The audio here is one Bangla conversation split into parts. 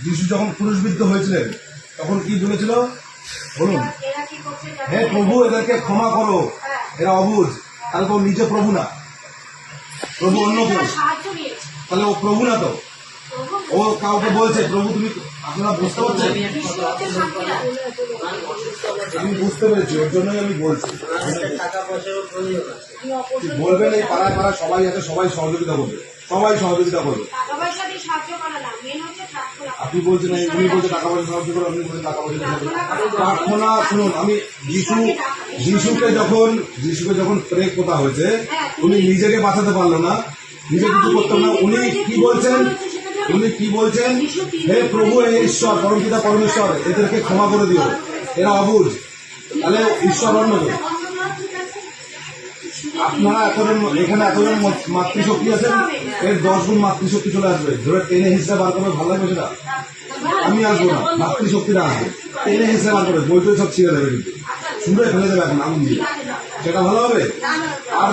যিশু যখন ক্রুশবিদ্ধ হয়েছিলেন তখন কি বলেছিল বলুন? হে প্রভু, এদেরকে ক্ষমা করো, এরা অবুঝ। তাহলে তো নিজে প্রভু না, প্রভু অন্য কেউ। তাহলে ও প্রভু না তো, ও কাউকে বলছে প্রভু তুমি। আপনারা বুঝতে পারছেন? আমি বুঝতে পেরেছি, ওর জন্যই আমি বলছি। বলবেন এই পাড়ায় পাড়ায় সবাই আছে, সবাই সহযোগিতা করবে, সবাই সহযোগিতা করবে। আপনি বলছেন উনি বলছে টাকা পয়সা সাহায্য করে, আপনি বলছেন টাকা পয়সা প্রার্থনা। শুনুন, আমি যিশুকে যখন প্রে করা হয়েছে, উনি নিজেকে বাঁচাতে পারলো না, নিজে কিছু করতেন না। উনি কি বলছেন? হে প্রভু, হে ঈশ্বর, পরমপিতা পরমেশ্বর, এদেরকে ক্ষমা করে দিও, এরা অবুঝ। তাহলে ঈশ্বর অন্য কেউ। আপনারা এখানে এতজন মাতৃশক্তি আছেন, এর 10 গুণ মাতৃশক্তি চলে আসবে। ধরে টেনে হিসেবে বার করবে, ভালো লাগবে সেটা? আমি আসবো না, মাতৃশক্তিরা আসবে, টেনে হিসেবে বার করবে, বইটই সব ছিঁড়ে দেবে, কিন্তু শুনে ফেলে দেবে এখন আগুন দিয়ে। সেটা ভালো হবে? আর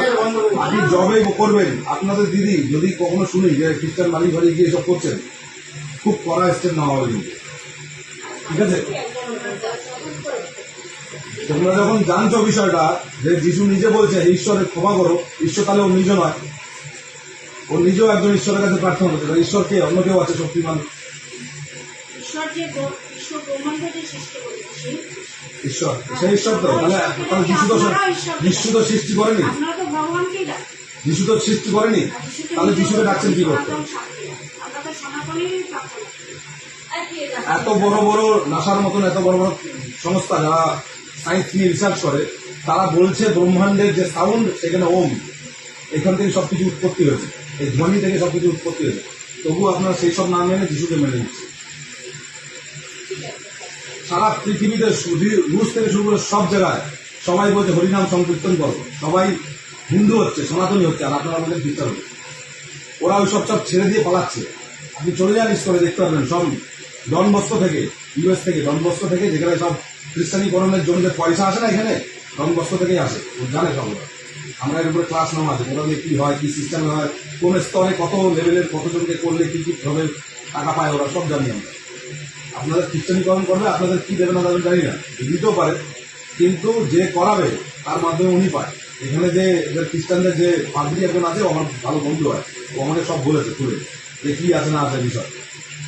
আপনি জবে করবেন, আপনাদের দিদি যদি কখনো শুনি যে খ্রিস্টান বাড়ি বাড়ি গিয়ে সব করছেন, খুব কড়া স্টেপ নেওয়া হবে কিন্তু, ঠিক আছে? তোমরা যখন জানছো বিষয়টা যে যিশু নিজে বলছে ঈশ্বরের ক্ষমা করো, ঈশ্বর তাহলে ও নিজ নয়, ও নিজেও একজন ঈশ্বরের কাছে প্রার্থনা করছে। ঈশ্বর কে? অন্য কেউ আছে শক্তিমান? ঈশ্বর, সেই ঈশ্বর তো। তাহলে যিশু তো সৃষ্টি করেনি, যিশু তো সৃষ্টি করেনি, তাহলে যিশুকে ডাকছেন কি করতে? এত বড় বড় নাসার মতন এত বড় বড় সংস্থা যারা সায়েন্স নিয়ে রিসার্চ করে, তারা বলছে ব্রহ্মাণ্ডের যে সাউন্ড, সেখানে ওম, এখান থেকে সবকিছু উৎপত্তি হয়েছে, এই ধ্বনি থেকে সবকিছু উৎপত্তি হয়েছে। তবু আপনারা সেই সব না মেনে যিশুকে মেনে নিচ্ছে। সারা পৃথিবীতে রুশ থেকে শুরু করে সব জায়গায় সবাই বলছে হরিনাম সংকীর্তন করো, সবাই হিন্দু হচ্ছে, সনাতনী হচ্ছে, আর আপনারা আমাদের খ্রিস্টান হচ্ছে। ওরা ওই সব ছেড়ে দিয়ে পালাচ্ছে। আপনি চলে যান ইস্কনে, দেখতে পারবেন সব ডন বস্কো থেকে, ইউএস থেকে, ডন বস্কো থেকে, যেখানে সব খ্রিস্টানীকরণের জন্য যে পয়সা আসে না, এখানে ডন বস্কো থেকেই আসে, জানে সব। আমরা এর উপরে ক্লাস নেওয়া আছে, ওরা কি হয়, কি সিস্টেমে হয়, কোন স্তরে কত লেভেলের কতজনকে করলে কি কি ভাবে টাকা পায়, ওরা সব জানি আমরা। আপনাদের খ্রিস্টানীকরণ করবে, আপনাদের কি দেবে না দেবেন জানি না, দিতেও পারে, কিন্তু যে করাবে তার মাধ্যমে উনি পায়। এখানে যে খ্রিস্টানদের যে পাদ্রী একজন আছে, আমার ভালো বন্ধু হয়, ও আমাকে সব বলেছে খুলে যে কি আছে না আছে বিষয়।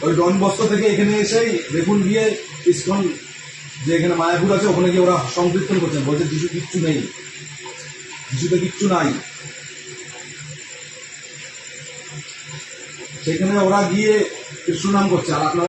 ওই ডন বস্কো থেকে এখানে এসেই দেখুন গিয়ে ইসকন যে এখানে মায়াপুর আছে, ওখানে গিয়ে ওরা সংকীর্তন করছেন, বলছে যিশু কিচ্ছু নেই, যিশুতে কিচ্ছু নাই। সেখানে ওরা গিয়ে কৃষ্ণ নাম করছে, আর আপনার